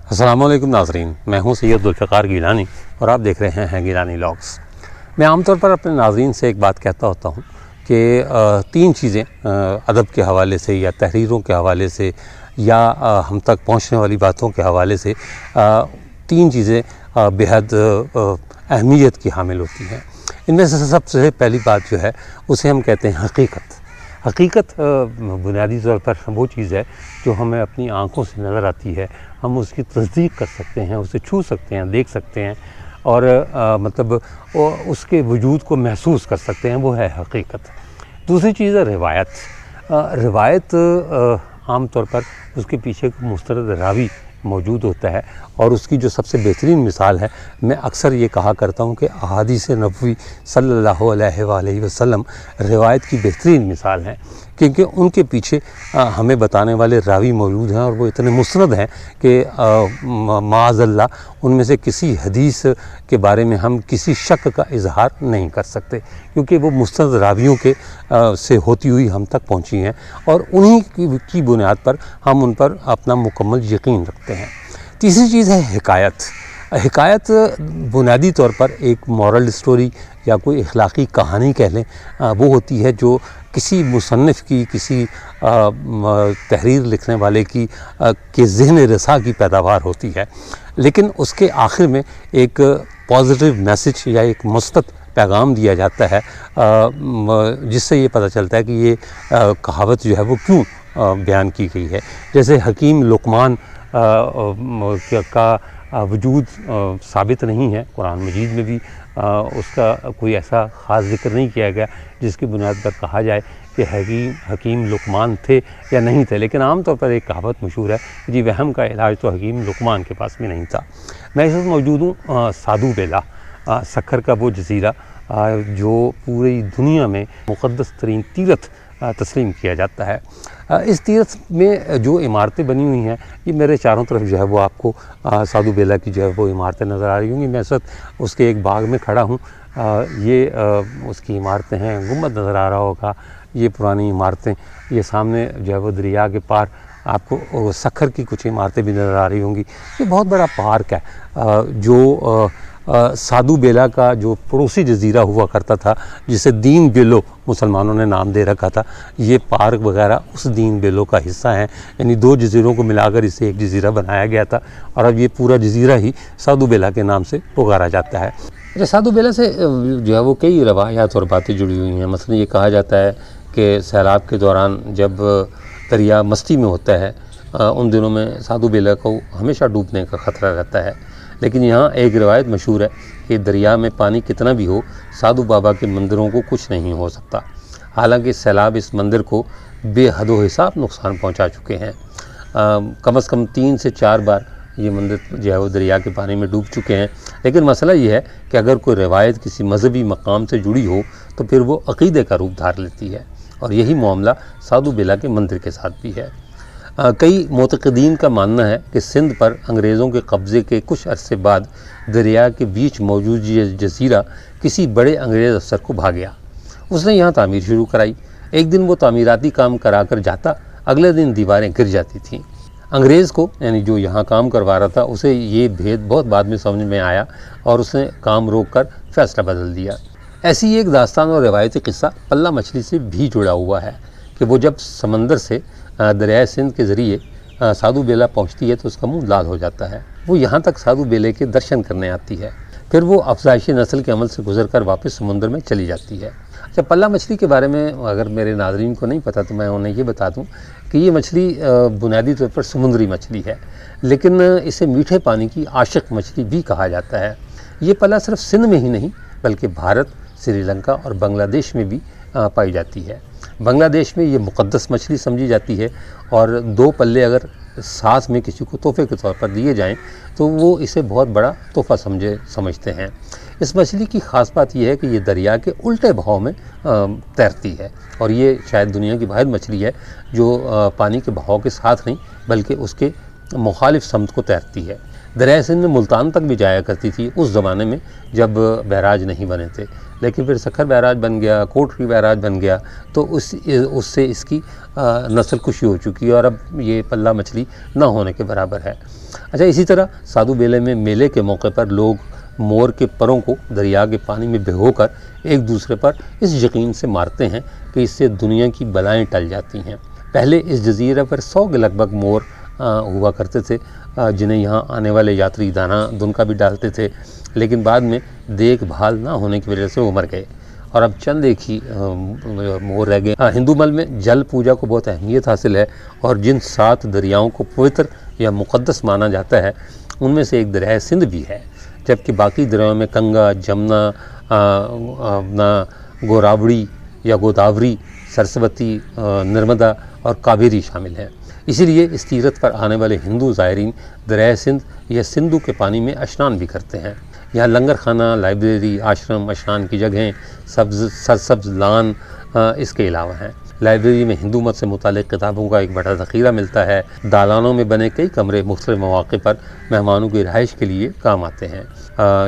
अस्सलामुअलैकुम नाज़रीन, मैं हूं सैयद जुल्फ़िकार गिलानी और आप देख रहे हैं गिलानी व्लॉग्स। मैं आमतौर पर अपने नाज़रीन से एक बात कहता होता हूं कि तीन चीज़ें अदब के हवाले से या तहरीरों के हवाले से या हम तक पहुंचने वाली बातों के हवाले से तीन चीज़ें बेहद अहमियत की हामिल होती हैं। इनमें से सबसे पहली बात जो है उसे हम कहते हैं हकीकत। हकीकत बुनियादी तौर पर वो चीज़ है जो हमें अपनी आँखों से नज़र आती है, हम उसकी तस्दीक कर सकते हैं, उसे छू सकते हैं, देख सकते हैं और मतलब उसके वजूद को महसूस कर सकते हैं, वो है हकीकत। दूसरी चीज़ है रिवायत। रिवायत आम तौर पर उसके पीछे मुस्तरद रावी मौजूद होता है और उसकी जो सबसे बेहतरीन मिसाल है, मैं अक्सर ये कहा करता हूँ कि अहादीस नबवी सल्लल्लाहु अलैहि वसल्लम रिवायत की बेहतरीन मिसाल हैं, क्योंकि उनके पीछे हमें बताने वाले रावी मौजूद हैं और वो इतने मुस्नद हैं कि माअज़ल्लाह उनमें से किसी हदीस के बारे में हम किसी शक का इजहार नहीं कर सकते, क्योंकि वो मुस्नद रावियों के से होती हुई हम तक पहुँची हैं और उन्हीं की बुनियाद पर हम उन पर अपना मुकम्मल यकीन रखते हैं। तीसरी चीज़ है हिकायत। हिकायत बुनियादी तौर पर एक मॉरल स्टोरी या कोई इखलाकी कहानी कह लें, वो होती है जो किसी मुसन्निफ़ की, किसी तहरीर लिखने वाले की के ज़हन रसा की पैदावार होती है, लेकिन उसके आखिर में एक पॉजिटिव मैसेज या एक मुस्बत पैगाम दिया जाता है, जिससे ये पता चलता है कि ये कहावत जो है वो क्यों बयान की गई है। जैसे हकीम लुकमान का वजूद साबित नहीं है, कुरान मजीद में भी उसका कोई ऐसा ख़ास ज़िक्र नहीं किया गया जिसकी बुनियाद पर कहा जाए कि हकीम लुकमान थे या नहीं थे, लेकिन आम तौर पर एक कहावत मशहूर है कि जी वहम का इलाज तो हकीम लुकमान के पास भी नहीं था। मैं इस वक्त मौजूद हूँ साधु बेला, सक्खर का वो जज़ीरा जो पूरी दुनिया में मुक़द्दस तरीन तीरथ तस्लीम किया जाता है। इस तीर्थ में जो इमारतें बनी हुई हैं, ये मेरे चारों तरफ जो है वो आपको साधु बेला की जो है वो इमारतें नज़र आ रही होंगी। मैं इस वक्त उसके एक बाग में खड़ा हूँ। ये उसकी इमारतें हैं, गुंबद नज़र आ रहा होगा, ये पुरानी इमारतें, ये सामने जो है वो दरिया के पार आपको सक्खर की कुछ इमारतें भी नज़र आ रही होंगी। ये बहुत बड़ा पार्क है जो साधु बेला का जो पड़ोसी जज़ीरा हुआ करता था, जिसे दीन बेलो मुसलमानों ने नाम दे रखा था, ये पार्क वगैरह उस दीन बेलो का हिस्सा हैं। यानी दो जज़ीरों को मिलाकर इसे एक जज़ीरा बनाया गया था और अब ये पूरा जज़ीरा ही साधु बेला के नाम से पुकारा जाता है। अच्छा, साधु बेला से जो है वो कई रवायात और बातें जुड़ी हुई हैं। मसलन ये कहा जाता है कि सैलाब के दौरान जब दरिया मस्ती में होता है, उन दिनों में साधु बेला को हमेशा डूबने का ख़तरा रहता है, लेकिन यहाँ एक रिवायत मशहूर है कि दरिया में पानी कितना भी हो, साधु बाबा के मंदिरों को कुछ नहीं हो सकता। हालांकि सैलाब इस मंदिर को बेहद हिसाब नुकसान पहुँचा चुके हैं। कम से कम 3 से 4 बार ये मंदिर जो है वो दरिया के पानी में डूब चुके हैं। लेकिन मसला ये है कि अगर कोई रिवायत किसी मजहबी मकाम से जुड़ी हो तो फिर वो अक़ीदे का रूप धार लेती है, और यही मामला साधु बेला के मंदिर के साथ भी है। कई मोतक़दीन का मानना है कि सिंध पर अंग्रेज़ों के कब्ज़े के कुछ अरसे बाद दरिया के बीच मौजूद ये जज़ीरा किसी बड़े अंग्रेज़ अफसर को भा गया। उसने यहाँ तामीर शुरू कराई। एक दिन वो तामीराती काम करा कर जाता, अगले दिन दीवारें गिर जाती थीं। अंग्रेज़ को, यानी जो यहाँ काम करवा रहा था, उसे ये भेद बहुत बाद में समझ में आया और उसने काम रोक कर फ़ैसला बदल दिया। ऐसी एक दास्तान और रवायती किस्सा पल्ला मछली से भी जुड़ा हुआ है कि वो जब समंदर से दरियाए सिंध के ज़रिए साधु बेला पहुंचती है तो उसका मुंह लाल हो जाता है। वो यहाँ तक साधु बेले के दर्शन करने आती है, फिर वो अफज़ाइशी नस्ल के अमल से गुजरकर वापस समुद्र में चली जाती है। अच्छा, पल्ला मछली के बारे में अगर मेरे नाज़रीन को नहीं पता तो मैं उन्हें ये बता दूँ कि ये मछली बुनियादी तौर पर समुद्री मछली है, लेकिन इसे मीठे पानी की आशिक मछली भी कहा जाता है। ये पल्ला सिर्फ सिंध में ही नहीं बल्कि भारत, श्रीलंका और बांग्लादेश में भी पाई जाती है। बांग्लादेश में ये मुक़द्दस मछली समझी जाती है और 2 पल्ले अगर साथ में किसी को तोहफे के तौर पर दिए जाएं तो वो इसे बहुत बड़ा तोहफ़ा समझते हैं। इस मछली की ख़ास बात यह है कि ये दरिया के उल्टे बहाव में तैरती है और ये शायद दुनिया की वाहिद मछली है जो पानी के बहाव के साथ नहीं बल्कि उसके मुखालिफ समत को तैरती है। दरिया सिंध में मुल्तान तक भी जाया करती थी उस ज़माने में जब बैराज नहीं बने थे, लेकिन फिर सक्खर बैराज बन गया, कोटरी बैराज बन गया, तो उससे इसकी नस्ल कुशी हो चुकी है और अब ये पल्ला मछली ना होने के बराबर है। अच्छा, इसी तरह साधु बेले में मेले के मौके पर लोग मोर के परों को दरिया के पानी में भिगोकर एक दूसरे पर इस यकीन से मारते हैं कि इससे दुनिया की बलाएं टल जाती हैं। पहले इस जजीरे पर 100 के लगभग मोर हुआ करते थे, जिन्हें यहाँ आने वाले यात्री दाना दुनका भी डालते थे, लेकिन बाद में देखभाल ना होने की वजह से वो मर गए और अब चंद एक ही मोर रह गए। हिंदू मल में जल पूजा को बहुत अहमियत हासिल है और जिन 7 दरियाओं को पवित्र या मुक़द्दस माना जाता है उनमें से एक दरिया सिंध भी है, जबकि बाकी दरियाओं में गंगा, जमुना, अपना गोदावरी या गोदावरी, सरस्वती, नर्मदा और कावेरी शामिल हैं। इसीलिए इस तीर्थ पर आने वाले हिंदू ज़ायरीन दरिया सिंध या सिंधु के पानी में स्नान भी करते हैं। यहाँ लंगर खाना, लाइब्रेरी, आश्रम, स्नान की जगहें, सरसब्ज लान इसके अलावा हैं। लाइब्रेरी में हिंदू मत से मुतालिक किताबों का एक बड़ा ज़ख़ीरा मिलता है। दालानों में बने कई कमरे मुख्तलिफ़ मौक़े पर मेहमानों की रिहाइश के लिए काम आते हैं,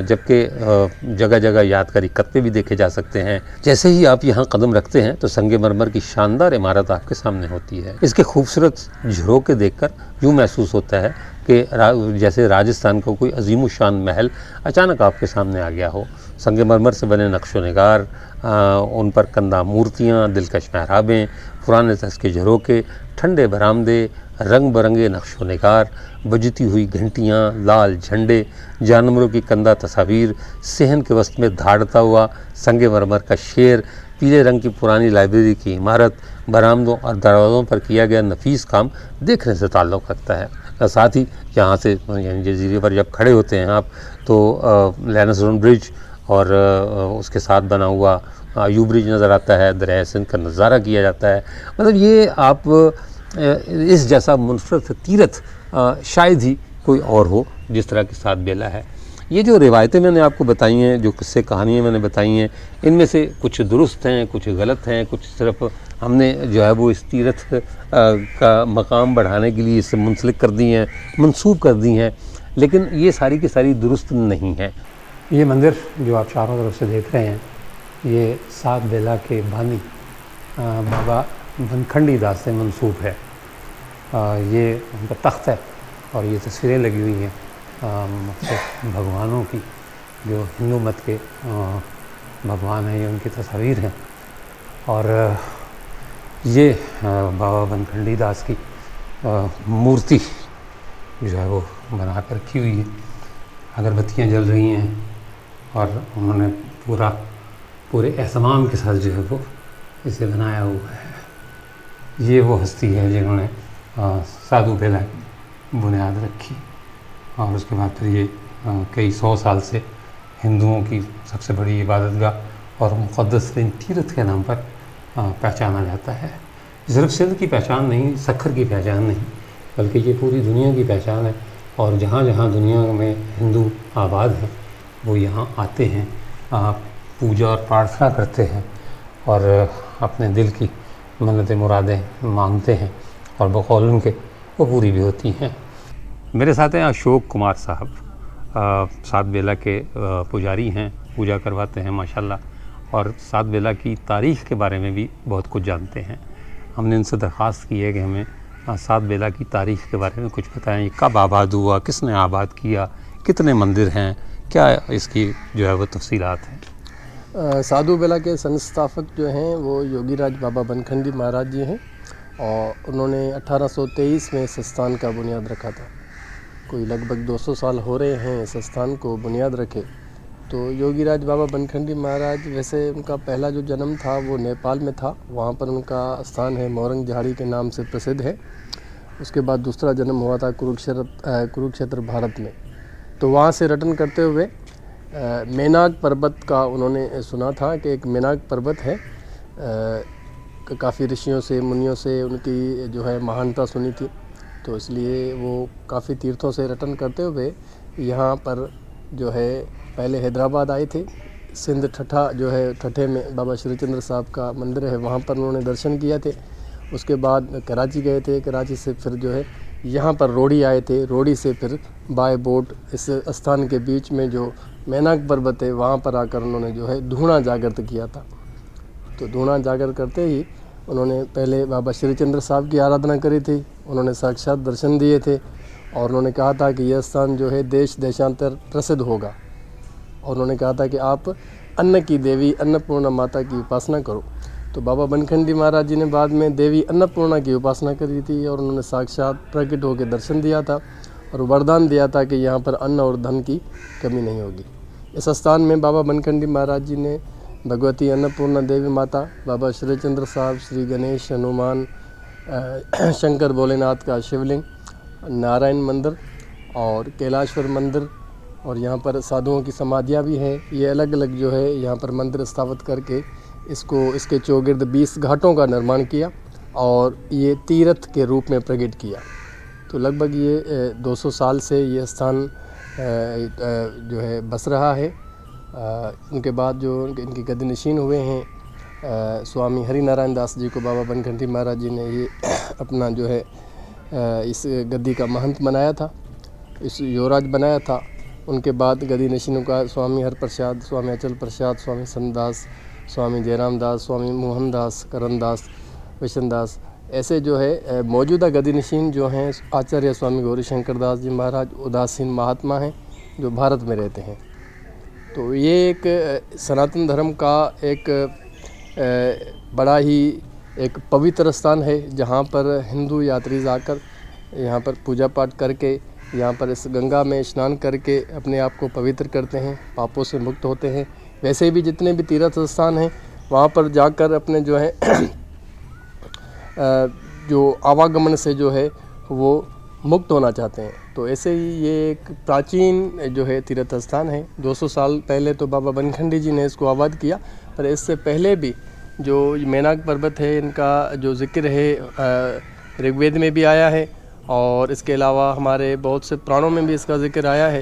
जबकि जगह जगह यादगारी कत्ते भी देखे जा सकते हैं। जैसे ही आप यहाँ कदम रखते हैं तो संगे मरमर की शानदार इमारत आपके सामने होती है। इसके खूबसूरत झरोके देखकर यूँ महसूस होता है कि जैसे राजस्थान का कोई अजीमुशान महल अचानक आपके सामने आ गया हो। संगमरमर से बने नक्शो निगार, उन पर कंदा मूर्तियाँ, दिलकश महराबें, पुराने तर्ज के झरोके, ठंडे बरामदे, रंग बरंगे नक्शो निगार, बजती हुई घंटियाँ, लाल झंडे, जानवरों की कंदा तस्वीर, सेहन के वस्त में धाड़ता हुआ संगमरमर का शेर, पीले रंग की पुरानी लाइब्रेरी की इमारत, बरामदों और दरवाज़ों पर किया गया नफीस काम देखने से ताल्लुक़ रखता है। साथ ही यहाँ से जजीरे पर जब खड़े होते हैं आप तो लैनसडाउन ब्रिज और उसके साथ बना हुआ यू ब्रिज नज़र आता है, दरिया सिंध का नज़ारा किया जाता है। मतलब ये आप इस जैसा मुनफरद तीर्थ शायद ही कोई और हो जिस तरह के साथ बेला है। ये जो रिवायतें मैंने आपको बताई हैं, जो किस्से कहानियाँ मैंने बताई हैं, इनमें से कुछ दुरुस्त हैं, कुछ गलत हैं, कुछ सिर्फ हमने जो है वो इस तीर्थ का मकाम बढ़ाने के लिए इसे मुंसलिक कर दी हैं, मंसूब कर दी हैं, लेकिन ये सारी की सारी दुरुस्त नहीं है। ये मंदिर जो आप चारों तरफ से देख रहे हैं, ये 7 बेला के बानी बाबा बनखंडी दास से मंसूब है। ये उनका तख्त है और ये तस्वीरें लगी हुई हैं भगवानों की, जो हिंदू मत के भगवान हैं, ये उनकी तस्वीर हैं। और ये बाबा बनखंडी दास की मूर्ति जो है वो बना कर रखी हुई है। अगरबत्तियाँ जल रही हैं और उन्होंने पूरे एहतमाम के साथ जो है वो इसे बनाया हुआ है। ये वो हस्ती है जिन्होंने साधु बेला की बुनियाद रखी और उसके बाद फिर ये कई 100 साल से हिंदुओं की सबसे बड़ी इबादतगाह और मुक़द्दस तीर्थ के नाम पर पहचाना जाता है। सिर्फ सिंध की पहचान नहीं, सखर की पहचान नहीं, बल्कि ये पूरी दुनिया की पहचान है। और जहाँ जहाँ दुनिया में हिंदू आबाद हैं वो यहाँ आते हैं, पूजा और प्रार्थना करते हैं और अपने दिल की मन्नतें मुरादें मांगते हैं और बकौल उनके वो पूरी भी होती हैं। मेरे साथ हैं अशोक कुमार साहब, 7 बेला के पुजारी हैं, पूजा करवाते हैं माशाल्लाह, और 7 बेला की तारीख़ के बारे में भी बहुत कुछ जानते हैं। हमने इनसे दरख्वास्त की है कि हमें 7 बेला की तारीख़ के बारे में कुछ बताएं, कब आबाद हुआ, किसने आबाद किया, कितने मंदिर हैं, क्या इसकी जो है वो तफसीलात हैं। साधु बेला के संस्थापक जो हैं वो योगीराज बाबा बनखंडी महाराज जी हैं और उन्होंने 1823 में संस्थान का बुनियाद रखा था। कोई लगभग 200 साल हो रहे हैं संस्थान को बुनियाद रखे। तो योगीराज बाबा बनखंडी महाराज, वैसे उनका पहला जो जन्म था वो नेपाल में था, वहाँ पर उनका स्थान है मोरंग झाड़ी के नाम से प्रसिद्ध है। उसके बाद दूसरा जन्म हुआ था कुरुक्षेत्र भारत में। तो वहाँ से रिटर्न करते हुए मेनाक पर्वत का उन्होंने सुना था कि एक मेनाक पर्वत है, काफ़ी ऋषियों से मुनियों से उनकी जो है महानता सुनी थी। तो इसलिए वो काफ़ी तीर्थों से रिटर्न करते हुए यहाँ पर जो है पहले हैदराबाद आए थे। सिंध ठठा जो है, ठठे में बाबा श्रीचंद्र साहब का मंदिर है, वहाँ पर उन्होंने दर्शन किए थे। उसके बाद कराची गए थे, कराची से फिर जो है यहाँ पर रोड़ी आए थे, रोड़ी से फिर बाय बोट इस स्थान के बीच में जो मेनाक पर्वत है वहाँ पर आकर उन्होंने जो है धूणा जागृत किया था। तो धूणा जागृत करते ही उन्होंने पहले बाबा श्रीचंद्र साहब की आराधना करी थी, उन्होंने साक्षात दर्शन दिए थे। और उन्होंने कहा था कि यह स्थान जो है देश देशांतर प्रसिद्ध होगा। और उन्होंने कहा था कि आप अन्न की देवी अन्नपूर्णा माता की उपासना करो। तो बाबा बनखंडी महाराज जी ने बाद में देवी अन्नपूर्णा की उपासना करी थी और उन्होंने साक्षात प्रकट होकर दर्शन दिया था और वरदान दिया था कि यहाँ पर अन्न और धन की कमी नहीं होगी। इस स्थान में बाबा बनखंडी महाराज जी ने भगवती अन्नपूर्णा देवी माता, बाबा श्री चंद्र साहब, श्री गणेश, हनुमान, शंकर भोलेनाथ का शिवलिंग, नारायण मंदिर और कैलाशवर मंदिर और यहाँ पर साधुओं की समाधियाँ भी हैं। ये अलग अलग जो है यहाँ पर मंदिर स्थापित करके इसके चौगिर्द 20 घाटों का निर्माण किया और ये तीर्थ के रूप में प्रकट किया। तो लगभग ये 200 साल से ये स्थान जो है बस रहा है। उनके बाद जो इनकी गद्दीनशीन हुए हैं स्वामी हरिनारायण दास जी को बाबा बनखंडी महाराज जी ने ये अपना जो है इस गद्दी का महंत बनाया था, इस योराज बनाया था। उनके बाद गद्दीनशीनों का स्वामी हरप्रसाद, स्वामी अचल प्रसाद, स्वामी संतदास, स्वामी जयराम दास, स्वामी मोहन दास, करण दास, विशन दास, ऐसे जो है मौजूदा गद्दीनशीन जो हैं आचार्य स्वामी गौरी शंकर दास जी महाराज उदासीन महात्मा हैं जो भारत में रहते हैं। तो ये एक सनातन धर्म का एक बड़ा ही एक पवित्र स्थान है जहाँ पर हिंदू यात्री जाकर यहाँ पर पूजा पाठ करके यहाँ पर इस गंगा में स्नान करके अपने आप को पवित्र करते हैं, पापों से मुक्त होते हैं। वैसे भी जितने भी तीर्थ स्थान हैं वहाँ पर जाकर अपने जो है जो आवागमन से जो है वो मुक्त होना चाहते हैं। तो ऐसे ही ये एक प्राचीन जो है तीर्थ स्थान है। 200 साल पहले तो बाबा बनखंडी जी ने इसको आबाद किया, पर इससे पहले भी जो मेनाक पर्वत है इनका जो जिक्र है ऋग्वेद में भी आया है और इसके अलावा हमारे बहुत से पुराणों में भी इसका जिक्र आया है।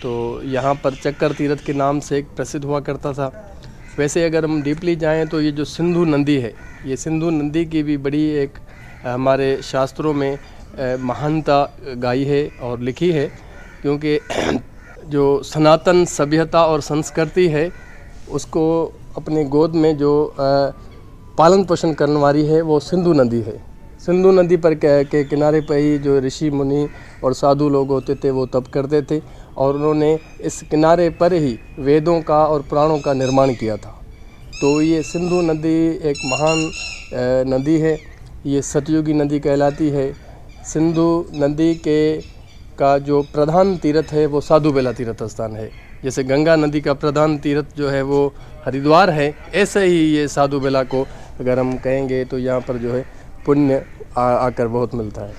तो यहाँ पर चक्कर तीर्थ के नाम से एक प्रसिद्ध हुआ करता था। वैसे अगर हम डीपली जाएं तो ये जो सिंधु नदी है, ये सिंधु नदी की भी बड़ी एक हमारे शास्त्रों में महानता गाई है और लिखी है, क्योंकि जो सनातन सभ्यता और संस्कृति है उसको अपने गोद में जो पालन पोषण करने वाली है वो सिंधु नदी है। सिंधु नदी पर के किनारे पर ही जो ऋषि मुनि और साधु लोग होते थे वो तप करते थे और उन्होंने इस किनारे पर ही वेदों का और पुराणों का निर्माण किया था। तो ये सिंधु नदी एक महान नदी है, ये सतयुगी नदी कहलाती है। सिंधु नदी का जो प्रधान तीर्थ है वो साधु बेला तीर्थ स्थान है। जैसे गंगा नदी का प्रधान तीर्थ जो है वो हरिद्वार है, ऐसे ही ये साधु बेला को अगर हम कहेंगे तो यहाँ पर जो है पुण्य आकर बहुत मिलता है।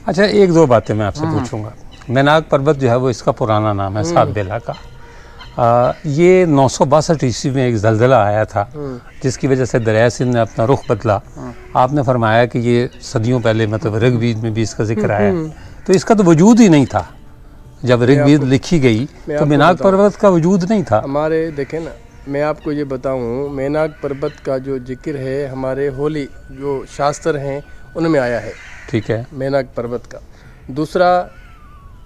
अच्छा, एक दो बातें मैं आपसे पूछूंगा। मेनाक पर्वत जो है वो इसका पुराना नाम है सात बेला का। ये 962 ईस्वी में एक ज़लज़ला आया था जिसकी वजह से दरिया सिंध ने अपना रुख बदला। आपने फरमाया कि ये सदियों पहले मतलब ऋग्वेद में भी इसका जिक्र आया, तो इसका तो वजूद ही नहीं था। जब ऋग्वेद लिखी गई तो मेनाक पर्वत का वजूद नहीं था। हमारे देखें ना, मैं आपको ये बताऊं, मेनाक पर्वत का जो जिक्र है हमारे होली जो शास्त्र हैं उनमें आया है। ठीक है, मेनाक पर्वत का। दूसरा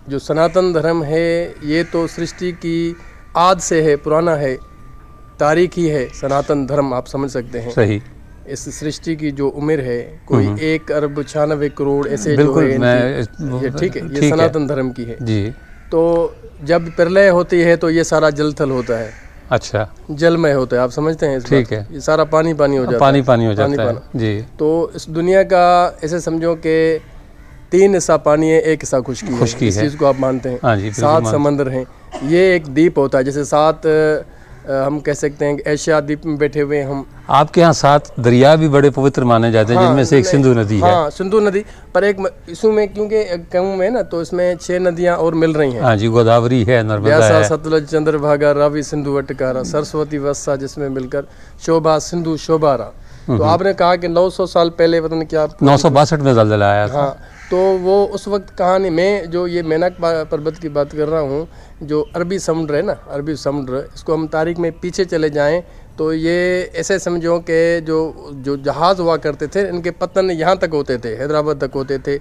जो सनातन धर्म है ये तो सृष्टि की आद से है, पुराना है, तारीखी है। सनातन धर्म आप समझ सकते हैं। सही। इस सृष्टि की जो उम्र है कोई 1 अरब 96 करोड़ ऐसे जो है ये ठीक है, ये सनातन धर्म की है जी। तो जब प्रलय होती है तो ये सारा जल थल होता है। अच्छा, जलमय होता है, आप समझते हैं? ठीक है, ये सारा पानी पानी हो जाता है। पानी हो जाता है जी। तो इस दुनिया का ऐसे समझो कि 3 हिस्सा पानी है, 1 हिस्सा खुशकी है। इस चीज़ को आप मानते हैं? हाँ जी, 7 समंदर हैं। ये एक द्वीप होता है, जैसे 7 हम कह सकते हैं कि एशिया द्वीप में बैठे हुए हम। आपके यहाँ 7 दरिया भी बड़े पवित्र माने जाते हैं, जिनमें से एक सिंधु नदी है। हाँ, सिंधु नदी, पर एक इसमें क्योंकि कहूँ मैं ना तो इसमें 6 नदियाँ और मिल रही हैं। हाँ जी, गोदावरी है, नर्मदा है, सतलज, चंद्रभागा, रावी, सिंधु, वटकारा, सरस्वती, वत्सा, जिसमें मिलकर शोभा, सिंधु, शोभारा। तो आपने कहा कि 900 साल पहले पता नहीं क्या 962 में ज़लज़ला आया था। हाँ, तो वो उस वक्त कहानी में जो ये मेनाक पर्वत की बात कर रहा हूँ, जो अरबी समुद्र है ना, अरबी समुद्र, इसको हम तारीख में पीछे चले जाएं तो ये ऐसे समझो कि जो जहाज़ हुआ करते थे इनके पतन यहाँ तक होते थे, हैदराबाद तक होते थे,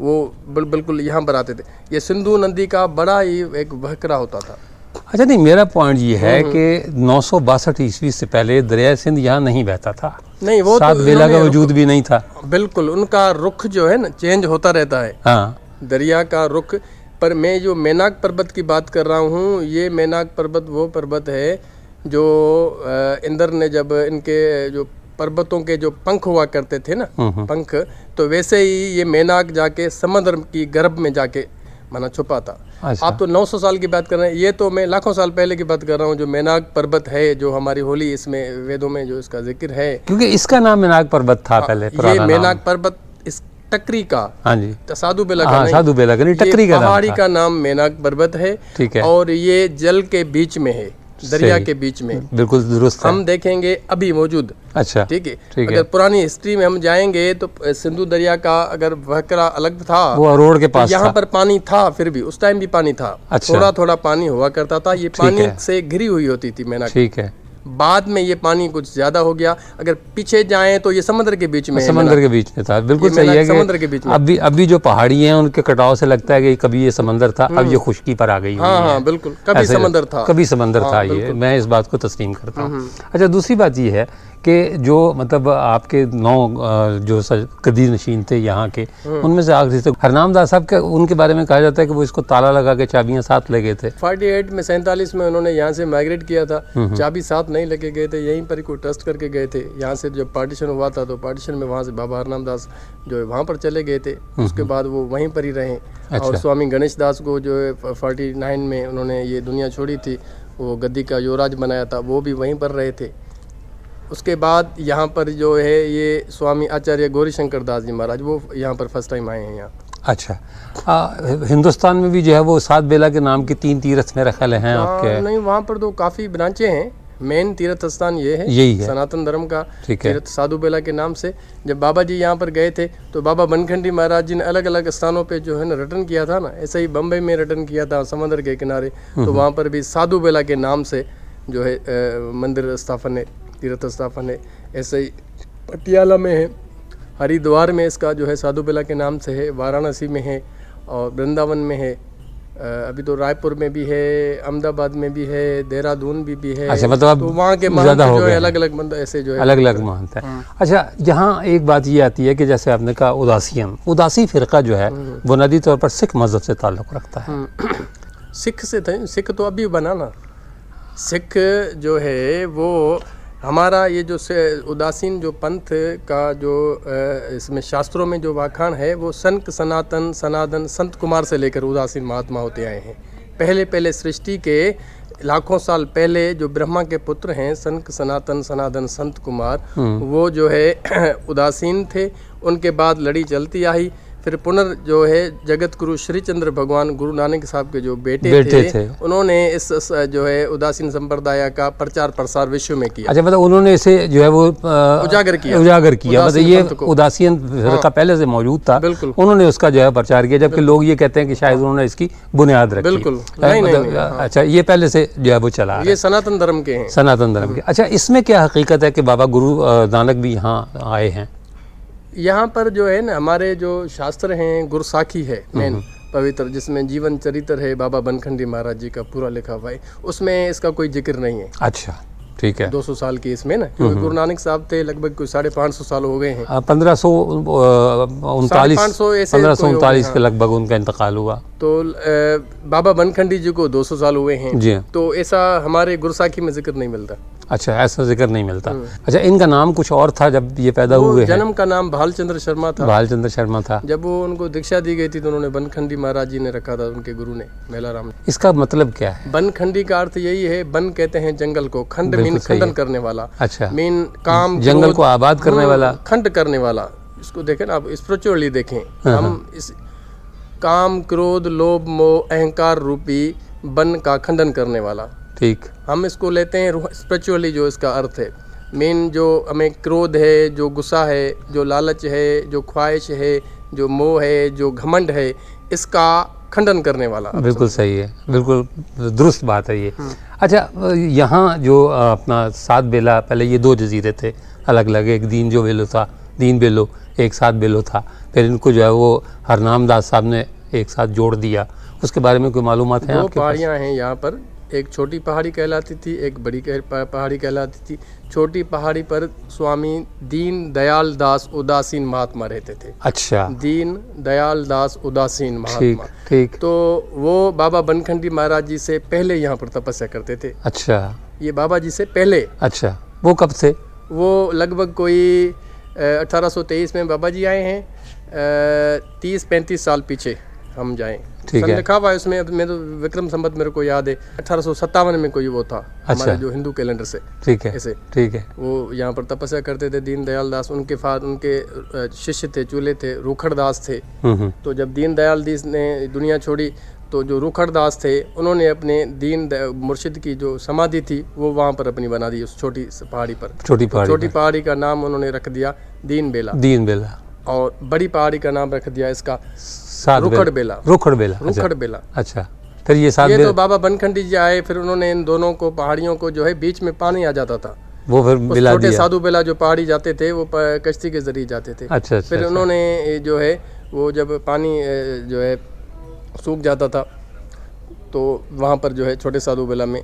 वो बिल्कुल यहाँ पर आते थे। ये सिंधु नदी का बड़ा ही एक बहकरा होता था। अच्छा, नहीं, मेरा पॉइंट ये है कि 962 ईस्वी से पहले दरिया सिंध यहाँ नहीं बहता था। नहीं, वो सात बेला का वजूद भी नहीं था। बिल्कुल, उनका रुख जो है ना चेंज होता रहता है। हाँ, दरिया का रुख। पर मैं जो मेनाक पर्वत की बात कर रहा हूँ, ये मेनाक पर्वत वो पर्वत है जो इंद्र ने जब इनके जो पर्वतों के जो पंख हुआ करते थे ना, पंख, तो वैसे ही ये मेनाक जाके समुद्र की गर्भ में जाके माना छुपा था। अच्छा। आप तो 900 साल की बात कर रहे हैं, ये तो मैं लाखों साल पहले की बात कर रहा हूँ। जो मेनाक पर्वत है, जो हमारी होली इसमें वेदों में जो इसका जिक्र है, क्योंकि इसका नाम मेनाक पर्वत था पहले, ये पुराना नाम। मेनाक पर्वत इस टकरी का, हाँ जी, साधु बेला का हाँ, नहीं, साधु बेला का नहीं, ये टकरी का नाम पहाड़ी था। का नाम मेनाक पर्वत है। ठीक है। और ये जल के बीच में है, दरिया सही। के बीच में। बिल्कुल दुरुस्त है। हम देखेंगे अभी मौजूद। अच्छा, ठीक है। ठीक है। अगर पुरानी हिस्ट्री में हम जाएंगे तो सिंधु दरिया का अगर वक्रा अलग था, वो अरोड़ के पास यहाँ था। पर पानी था, फिर भी उस टाइम भी पानी था। अच्छा। थोड़ा थोड़ा पानी हुआ करता था। ये पानी है। से घिरी हुई होती थी मेनाक। ठीक है। बाद में ये पानी कुछ ज्यादा हो गया। अगर पीछे जाएं तो ये समुद्र के बीच में है समंदर मेनाक। के बीच में था। बिल्कुल ये सही है मेनाक समुद्र के बीच कि में। अभी जो पहाड़ी हैं उनके कटाव से लगता है कि कभी ये समंदर था, अब ये खुश्की पर आ गई हुई हाँ है। हाँ बिल्कुल, कभी ऐसे समंदर था। कभी समंदर हाँ, था। ये बिल्कुल। मैं इस बात को तस्लीम करता हूँ। अच्छा, दूसरी बात ये है कि जो मतलब आपके 9 जो कदी नशीन थे यहाँ के, उनमें से आखिरी से हरनाम दास साहब के, उनके बारे में कहा जाता है कि वो इसको ताला लगा के चाबियाँ साथ ले गए थे। 48 में 47 में उन्होंने यहाँ से माइग्रेट किया था। चाबी साथ नहीं लेके गए थे, यहीं पर ही कोई ट्रस्ट करके गए थे। यहाँ से जब पार्टीशन हुआ था तो पार्टीशन में वहाँ से बाबा हरनाम दास जो है वहाँ पर चले गए थे। उसके बाद वो वहीं पर ही रहे। और स्वामी गणेश दास को जो है 49 में उन्होंने ये दुनिया छोड़ी थी, वो गद्दी का युवराज बनाया था, वो भी वहीं पर रहे थे। उसके बाद यहाँ पर जो है ये स्वामी आचार्य गौरीशंकर दास जी महाराज, वो यहाँ पर फर्स्ट टाइम आए हैं यहाँ। अच्छा, हिंदुस्तान में भी जो है वो सात बेला के नाम के 3 तीर्थ मेरे ख्याल हैं आपके। नहीं, वहाँ पर तो काफ़ी ब्रांचें हैं। मेन तीर्थ स्थान ये है, यही है सनातन धर्म का ठीक है। तीर्थ साधु बेला के नाम से। जब बाबा जी यहाँ पर गए थे तो बाबा बनखंडी महाराज जी ने अलग अलग स्थानों पे जो है ना रिटर्न किया था ना, ऐसे ही बम्बई में रिटर्न किया था समुद्र के किनारे, तो वहाँ पर भी साधु बेला के नाम से जो है मंदिर स्थापन है, तीर्थ स्थापन है। ऐसे ही पटियाला में है, हरिद्वार में इसका जो है साधु बेला के नाम से है, वाराणसी में है और वृंदावन में है। अभी तो रायपुर में भी है, अहमदाबाद में भी है, देहरादून भी है। अच्छा, मतलब तो वहाँ के महंत ज़्यादा हो जो है गए अलग अलग मंदिर ऐसे जो है अलग अलग महंत है। अच्छा, यहाँ एक बात ये आती है कि जैसे आपने कहा उदासी फ़िरका जो है बुनियादी तौर पर सिख मज़हब से ताल्लुक़ रखता है। सिख से थे, सिख तो अभी बना ना। सिख जो है वो हमारा ये जो उदासीन जो पंथ का जो इसमें शास्त्रों में जो व्याख्यान है वो संत सनातन सनातन संत कुमार से लेकर उदासीन महात्मा होते आए हैं। पहले सृष्टि के लाखों साल पहले जो ब्रह्मा के पुत्र हैं संत सनातन सनातन संत कुमार, वो जो है उदासीन थे। उनके बाद लड़ी चलती आई। फिर पुनर् जो है जगत गुरु श्री चंद्र भगवान गुरु नानक साहब के जो बेटे थे उन्होंने इस जो है उदासीन संप्रदाय का प्रचार प्रसार विश्व में किया। अच्छा, मतलब उन्होंने इसे जो है वो उजागर किया मतलब ये उदासीन फिरका पहले से मौजूद था, बिल्कुल। उन्होंने उसका जो है प्रचार किया, जबकि लोग ये कहते हैं कि शायद उन्होंने इसकी बुनियाद रखी। बिल्कुल नहीं। अच्छा, ये पहले से जो है वो चला, ये सनातन धर्म के हैं, सनातन धर्म के। अच्छा, इसमें क्या हकीकत है कि बाबा गुरु नानक भी यहाँ आए हैं? यहाँ पर जो है ना हमारे जो शास्त्र हैं, गुरसाखी है मेन पवित्र, जिसमें जीवन चरित्र है बाबा बनखंडी महाराज जी का पूरा लिखा हुआ है, उसमें इसका कोई जिक्र नहीं है। अच्छा, ठीक है। 200 साल की इसमें ना, क्योंकि गुरु नानक साहब थे लगभग कोई 550 साल हो गए हैं। 1539 के लगभग उनका इंतकाल हुआ। तो बाबा बनखंडी जी को 200 साल हुए हैं जी। तो ऐसा हमारे गुरसाखी में जिक्र नहीं मिलता। अच्छा, ऐसा जिक्र नहीं मिलता। अच्छा, इनका नाम कुछ और था जब ये पैदा हुए हैं? जन्म का नाम भालचंद्र शर्मा था। भालचंद्र शर्मा था। जब वो उनको दीक्षा दी गई थी तो उन्होंने बनखंडी महाराज जी ने रखा था, उनके गुरु ने, मेलाराम ने। इसका मतलब क्या है? बनखंडी का अर्थ यही है, बन कहते हैं जंगल को, खंड मीन खंडन करने वाला। अच्छा, मीन काम जंगल को आबाद करने वाला, खंड करने वाला। इसको देखें ना आप, स्पिरिचुअली देखें। हम इस काम क्रोध लोभ मोह अहंकार रूपी बन का खंडन करने वाला, ठीक, हम इसको लेते हैं स्पिरिचुअली जो इसका अर्थ है। मेन जो हमें क्रोध है, जो गुस्सा है, जो लालच है, जो ख्वाहिश है, जो मोह है, जो घमंड है, इसका खंडन करने वाला। बिल्कुल सही है, बिल्कुल दुरुस्त बात है ये। अच्छा, यहाँ जो अपना सात बेला, पहले ये 2 जजीरे थे अलग अलग, एक दीन जो बेलो था, दीन बेलो, एक सात बेलो था। फिर इनको जो है वो हरनाम दास साहब ने एक साथ जोड़ दिया। उसके बारे में कोई मालूमात है आपके पास? 2 पहाड़ियाँ हैं यहाँ पर, एक छोटी पहाड़ी कहलाती थी, एक बड़ी पहाड़ी कहलाती थी। छोटी पहाड़ी पर स्वामी दीन दयाल दास उदासीन महात्मा रहते थे। अच्छा, दीन दयाल दास उदासीन ठीक महात्मा। ठीक। तो वो बाबा बनखंडी महाराज जी से पहले यहाँ पर तपस्या करते थे। अच्छा ये बाबा जी से पहले। अच्छा, वो कब से? वो लगभग कोई 1823 में बाबा जी आए हैं। 30-35 साल पीछे हम जाएं। ठीक सन है। लिखा हुआ है उसमें, अब मैं तो विक्रम संवत मेरे को याद है 1857 में कोई वो था हमारे जो हिंदू कैलेंडर से। ठीक है, ऐसे ठीक है। वो यहाँ पर तपस्या करते थे दीन दयाल दास। उनके बाद उनके शिष्य थे, चूल्हे थे, रूखड़ दास थे। तो जब दीन दयाल दास ने दुनिया छोड़ी तो जो रूखड़ दास थे उन्होंने अपने मुर्शिद की जो समाधि थी वो वहाँ पर अपनी बना दी, उस छोटी पहाड़ी पर। छोटी पहाड़ी, छोटी पहाड़ी का नाम उन्होंने रख दिया दीन बेला। दीन बेला। और बड़ी पहाड़ी का नाम रख दिया इसका सात रूखड़ बेला। रूखड़ बेला। रूखड़ बेला। अच्छा, फिर ये सात ये बेला तो बाबा बनखंडी जी आए, फिर उन्होंने इन दोनों को पहाड़ियों को जो है बीच में पानी आ जाता था, वो फिर उस मिला छोटे दिया। साधु बेला जो पहाड़ी जाते थे वो कश्ती के जरिए जाते थे। अच्छा अच्छा, फिर उन्होंने जो है वो जब पानी जो है सूख जाता था तो वहाँ पर जो है छोटे साधु बेला में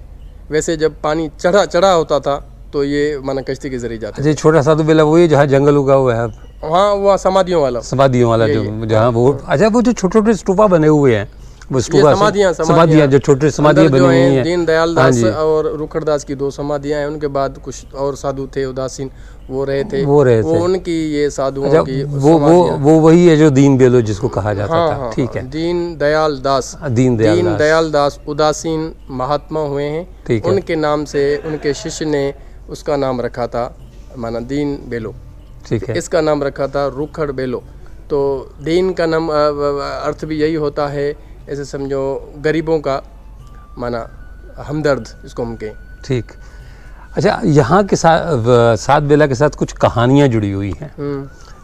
वैसे जब पानी चढ़ा होता था तो ये माना कश्ती के जरिए जाते अच्छा, छोटा साधु बेला वही जहाँ जंगल उगा हुआ है, थे। हाँ वो समाधियों वाला। समाधियों वाला जो जहाँ वो, अच्छा वो जो छोटे छोटे स्तूपा बने हुए हैं वो स्तूपा समाधियाँ जो छोटे समाधियाँ बनी हुई हैं। दीन दयाल दास और रूखड़ दास की 2 समाधियाँ हैं। उनके बाद कुछ और साधु थे उदासीन, वो रहे थे वो उनकी ये साधुओं की वो वही है जो दीन बेलो जिसको कहा जाता था। ठीक है, दीन दयाल दास उदासीन महात्मा हुए हैं। उनके नाम से उनके शिष्य ने उसका नाम रखा था माना दीन बेलो। ठीक है, इसका नाम रखा था रूखड़ बेलो। तो दीन का नाम अर्थ भी यही होता है, ऐसे समझो गरीबों का माना हमदर्द इसको हम कहें। ठीक। अच्छा, यहाँ के साथ बेला के साथ कुछ कहानियाँ जुड़ी हुई हैं।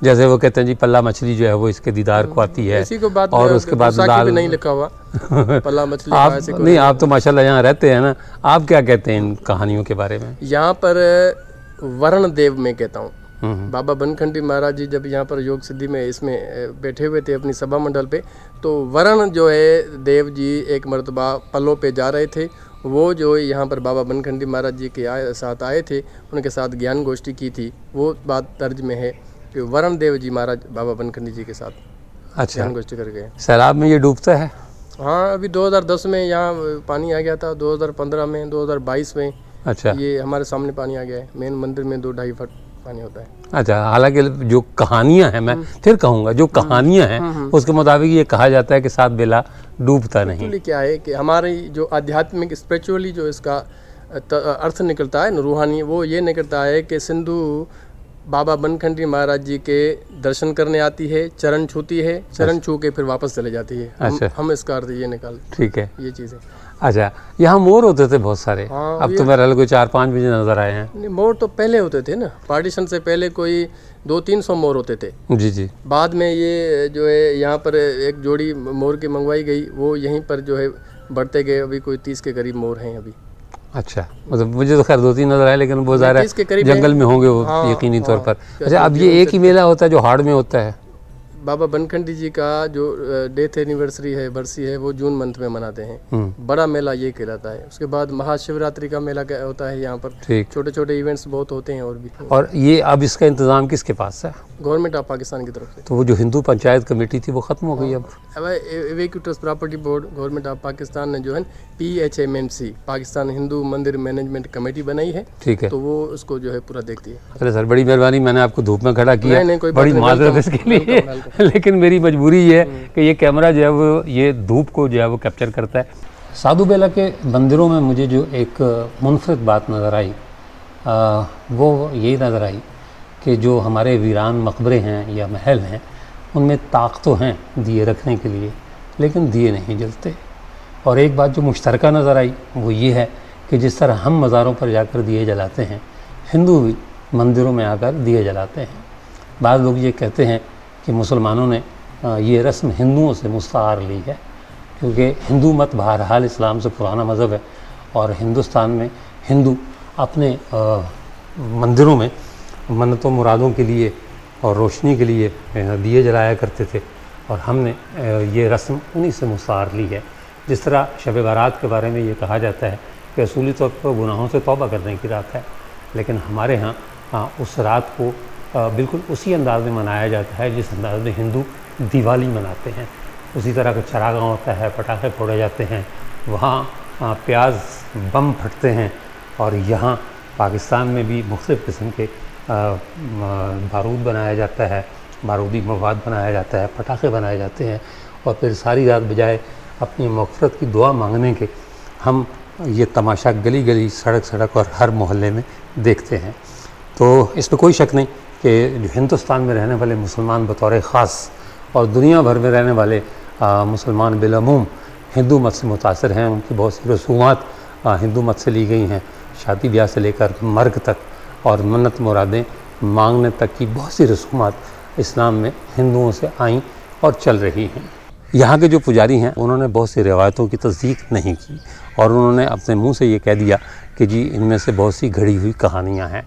जैसे वो कहते हैं जी पल्ला मछली जो है वो इसके दीदार को आती है, इसी को बात और उसके बाद लाल भी नहीं लिखा हुआ पल्ला मछली आप नहीं, आप तो माशाल्लाह यहाँ रहते हैं ना, आप क्या कहते हैं इन कहानियों के बारे में? यहाँ पर वरण देव में कहता हूँ। बाबा बनखंडी महाराज जी जब यहाँ पर योग सिद्धि में इसमें बैठे हुए थे अपनी सभा मंडल पे, तो वरण जो है देव जी एक मर्तबा पलों पे जा रहे थे। वो जो यहाँ पर बाबा बनखंडी महाराज जी के साथ आए थे, उनके साथ ज्ञान गोष्ठी की थी। वो बात दर्ज में है कि वरण देव जी महाराज बाबा बनखंडी जी के साथ अच्छा ज्ञान गोष्ठी कर गए। सैलाब में ये डूबता है? हाँ, अभी 2010 में यहाँ पानी आ गया था, 2015 में, 2022 में। अच्छा, ये हमारे सामने पानी आ गया है। मेन मंदिर में 2-2.5 फुट पानी होता है। अच्छा, हालांकि जो कहानियां हैं, मैं फिर कहूँगा जो कहानियां हैं उसके मुताबिक ये कहा जाता है कि सात बेला डूबता नहीं। एक्चुअली क्या है कि हमारी जो आध्यात्मिक स्पिरिचुअली जो इसका अर्थ निकलता है, रूहानी, वो ये निकलता है कि सिंधु बाबा बनखंडी महाराज जी के दर्शन करने आती है, चरण छूती है, चरण छू के फिर वापस चले जाती है। अच्छा, हम इसका अर्थ ये निकाल। ठीक है, ये चीज़ है। अच्छा, यहाँ मोर होते थे बहुत सारे। हाँ, अब तो मेरे कोई 4-5 बजे नजर आए हैं। नहीं, मोर तो पहले होते थे ना, पार्टीशन से पहले कोई 200-300 मोर होते थे। जी जी। बाद में ये जो है यहाँ पर एक जोड़ी मोर की मंगवाई गई, वो यहीं पर जो है बढ़ते गए। अभी कोई 30 के करीब मोर हैं अभी। अच्छा, मतलब मुझे तो खैर 2-3 नजर आए, लेकिन वो ज़ाहिर है जंगल में होंगे वो, यकीनी तौर पर। अच्छा, अब ये एक ही मेला होता है जो हाड़ में होता है? बाबा बनखंडी जी का जो डेथ एनिवर्सरी है, बरसी है, वो जून मंथ में मनाते हैं। बड़ा मेला ये कहलाता है। उसके बाद महाशिवरात्रि का मेला होता है यहाँ पर। छोटे छोटे इवेंट्स बहुत होते हैं और भी। और ये अब इसका इंतजाम किसके पास है? गवर्नमेंट ऑफ पाकिस्तान की तरफ से। तो वो जो हिंदू पंचायत कमेटी थी वो खत्म हो गई अब? Evacuee trust property board government of Pakistan ने जो है PHMMC पाकिस्तान हिंदू मंदिर मैनेजमेंट कमेटी बनाई है। ठीक है, तो वो उसको जो है पूरा देखती है। चलो सर, बड़ी मेहरबानी, मैंने आपको धूप में खड़ा किया, बड़ी माजरत इसके लिए, लेकिन मेरी मजबूरी ये है कि ये कैमरा जो है वो ये धूप को जो है वो कैप्चर करता है। साधु बेला के मंदिरों में मुझे जो एक मुनफरद बात नज़र आई वो यही नज़र आई कि जो हमारे वीरान मकबरे हैं या महल हैं उनमें ताक तो हैं दिए रखने के लिए, लेकिन दिए नहीं जलते। और एक बात जो मुश्तरका नज़र आई वो ये है कि जिस तरह हम मज़ारों पर जाकर दिए जलाते हैं, हिंदू भी मंदिरों में आकर दिए जलाते हैं। बाद लोग ये कहते हैं कि मुसलमानों ने ये रस्म हिंदुओं से मुस्तार ली है, क्योंकि हिंदू मत बहरहाल इस्लाम से पुराना मज़हब है, और हिंदुस्तान में हिंदू अपने मंदिरों में मन्नतों मुरादों के लिए और रोशनी के लिए दिए जलाया करते थे, और हमने ये रस्म उन्हीं से मुस्तार ली है। जिस तरह शब बारात के बारे में ये कहा जाता है कि असूली तौर पर गुनाहों से तौबा करने की रात है, लेकिन हमारे यहाँ उस रात को बिल्कुल उसी अंदाज में मनाया जाता है जिस अंदाज में हिंदू दिवाली मनाते हैं। उसी तरह का चरागां होता है, पटाखे फोड़े जाते हैं, वहाँ प्याज बम फटते हैं। और यहाँ पाकिस्तान में भी मुख्तलिफ़ किस्म के बारूद बनाया जाता है, बारूदी मवाद बनाया जाता है, पटाखे बनाए जाते हैं। और फिर सारी रात बजाय अपनी मग़फ़िरत की दुआ मांगने के हम ये तमाशा गली गली, सड़क सड़क और हर मोहल्ले में देखते हैं। तो इसमें कोई शक नहीं कि जो हिंदुस्तान में रहने वाले मुसलमान बतौर ख़ास और दुनिया भर में रहने वाले मुसलमान बिलअमूम हिंदू मत से मुतासर हैं। उनकी बहुत सी रसूमात हिंदू मत से ली गई हैं, शादी ब्याह से लेकर मर्ग तक और मन्नत मुरादें मांगने तक की बहुत सी रसूमात इस्लाम में हिंदुओं से आईं और चल रही हैं। यहाँ के जो पुजारी हैं उन्होंने बहुत सी रिवायतों की तस्दीक नहीं की और उन्होंने अपने मुंह से ये कह दिया कि जी इनमें से बहुत सी घड़ी हुई कहानियाँ हैं।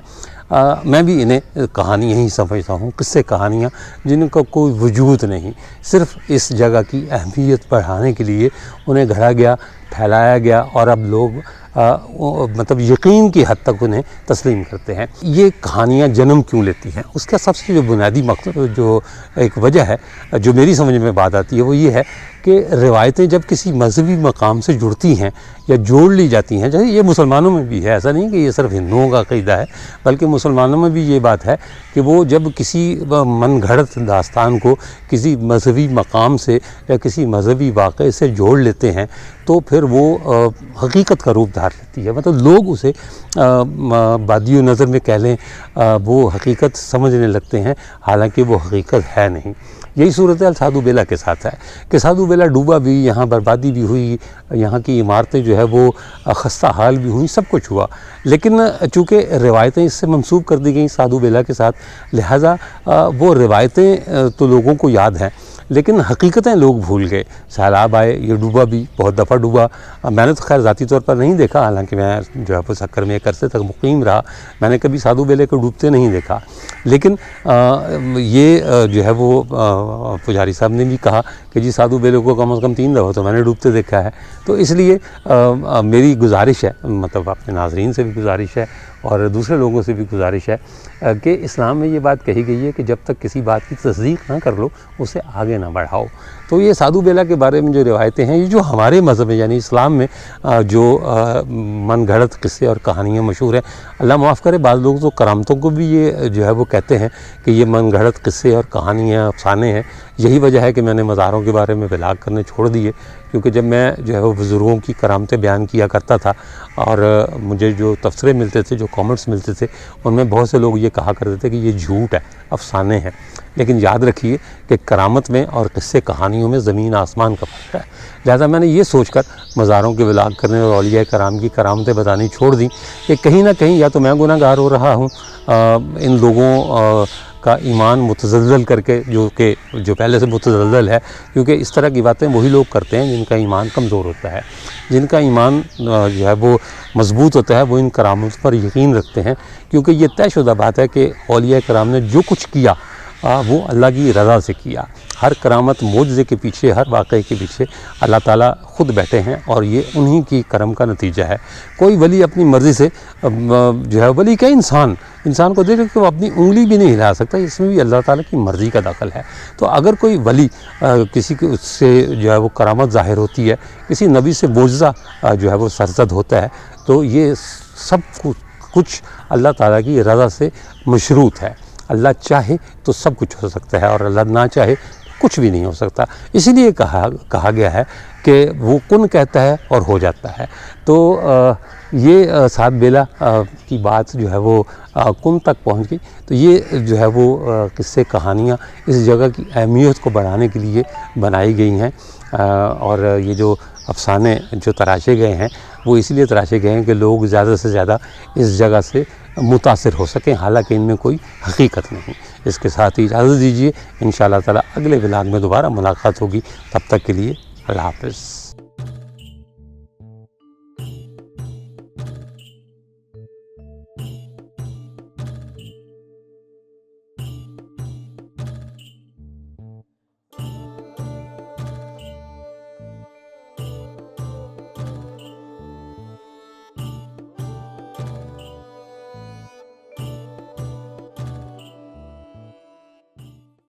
मैं भी इन्हें कहानियाँ ही समझता हूँ, किस्से कहानियाँ जिनका कोई वजूद नहीं, सिर्फ़ इस जगह की अहमियत बढ़ाने के लिए उन्हें गढ़ा गया, फैलाया गया और अब लोग मतलब यकीन की हद तक उन्हें तस्लीम करते हैं। ये कहानियाँ जन्म क्यों लेती हैं, उसका सबसे जो बुनियादी मकसद जो एक वजह है जो मेरी समझ में बात आती है वो ये है कि रिवायतें जब किसी मजहबी मकाम से जुड़ती हैं या जोड़ ली जाती हैं, जैसे ये मुसलमानों में भी है, ऐसा नहीं कि ये सिर्फ हिंदुओं का अक़ीदा है, बल्कि मुसलमानों में भी ये बात है कि वो जब किसी मन घड़त दास्तान को किसी मजहबी मकाम से या किसी मजहबी वाक़े से जोड़ लेते हैं तो फिर वो हकीकत का रूप धार लेती है। मतलब लोग उसे बादियो नज़र में कह लें वो हकीकत समझने लगते हैं, हालांकि वो हकीकत है नहीं। यही सूरत हाल साधु बेला के साथ है कि साधु बेला डूबा भी, यहाँ बर्बादी भी हुई, यहाँ की इमारतें जो है वो खस्ता हाल भी हुई, सब कुछ हुआ, लेकिन चूँकि रिवायतें इससे मंसूब कर दी गई साधु बेला के साथ, लिहाजा वो रिवायतें तो लोगों को याद हैं लेकिन हकीकतें लोग भूल गए। सैलाब आए, ये डूबा भी, बहुत दफ़ा डूबा। मैंने तो खैर ज़ाती तौर पर नहीं देखा, हालांकि मैं जो है वो सक्कर में एक अरसे तक मुकीम रहा, मैंने कभी साधु बेले को डूबते नहीं देखा। लेकिन ये जो है वो पुजारी साहब ने भी कहा कि जी साधु बेले को कम से कम 3 दफ़ा तो मैंने डूबते देखा है। तो इसलिए मेरी गुजारिश है, मतलब अपने नाज़रीन से भी गुजारिश है और दूसरे लोगों से भी गुजारिश है कि इस्लाम में ये बात कही गई है कि जब तक किसी बात की तस्दीक ना कर लो उसे आगे ना बढ़ाओ। तो ये साधु बेला के बारे में जो रिवायतें हैं, ये जो हमारे मज़हब में यानी इस्लाम में जो मन घड़त किस्से और कहानियाँ मशहूर हैं, अल्लाह माफ़ करे बाज़ लोग तो करामतों को भी ये जो है वो कहते हैं कि ये मन घड़त किस्से और कहानियाँ अफसाने हैं। यही वजह है कि मैंने मज़ारों के बारे में ब्लॉग करने छोड़ दिए, क्योंकि जब मैं जो है वो बुज़ुर्गों की करामतें बयान किया करता था और मुझे जो तबसरे मिलते थे, जो कमेंट्स मिलते थे, उनमें बहुत से लोग ये कहा करते थे कि ये झूठ है, अफसाने हैं। लेकिन याद रखिए कि करामत में और किस्से कहानियों में ज़मीन आसमान का फ़र्क है। लिहाजा मैंने ये सोचकर मज़ारों के ब्लॉग करने और औलिया कराम की करामतें बतानी छोड़ दी कि कहीं ना कहीं या तो मैं गुनहगार हो रहा हूँ इन लोगों का ईमान मुतज़ल्ज़ल करके, जो पहले से मुतज़ल्ज़ल है, क्योंकि इस तरह की बातें वही लोग करते हैं जिनका ईमान कमज़ोर होता है। जिनका ईमान जो है वो मज़बूत होता है वो इन करामत पर यकीन रखते हैं, क्योंकि ये तयशुदा बात है कि औलिया कराम ने जो कुछ किया वो अल्लाह की रज़ा से किया। हर करामत मोजज़े के पीछे, हर वाक़े के पीछे अल्लाह ताला ख़ुद बैठे हैं और ये उन्हीं की करम का नतीजा है। कोई वली अपनी मर्ज़ी से जो है, वली क्या इंसान को देख के वो अपनी उंगली भी नहीं हिला सकता, इसमें भी अल्लाह ताला की मर्ज़ी का दखल है। तो अगर कोई वली किसी के उससे जो है वो करामत ज़ाहिर होती है, किसी नबी से मोजज़ा जो है वो सरज़द होता है, तो ये सब कुछ अल्लाह ताला की रज़ा से मशरूत है। अल्लाह चाहे तो सब कुछ हो सकता है और अल्लाह ना चाहे कुछ भी नहीं हो सकता। इसीलिए कहा गया है कि वो कुन कहता है और हो जाता है। तो ये सात बेला की बात जो है वो कुन तक पहुंच गई। तो ये जो है वो किस्से कहानियाँ इस जगह की अहमियत को बढ़ाने के लिए बनाई गई हैं और ये जो अफसाने जो तराशे गए हैं वो इसलिए तराशे गए हैं कि लोग ज़्यादा से ज़्यादा इस जगह से मुतासिर हो सकें, हालांकि इनमें कोई हकीकत नहीं। इसके साथ ही इजाज़त दीजिए, इंशाअल्लाह ताला अगले व्लॉग में दोबारा मुलाकात होगी। तब तक के लिए अल्लाह हाफ़िज़।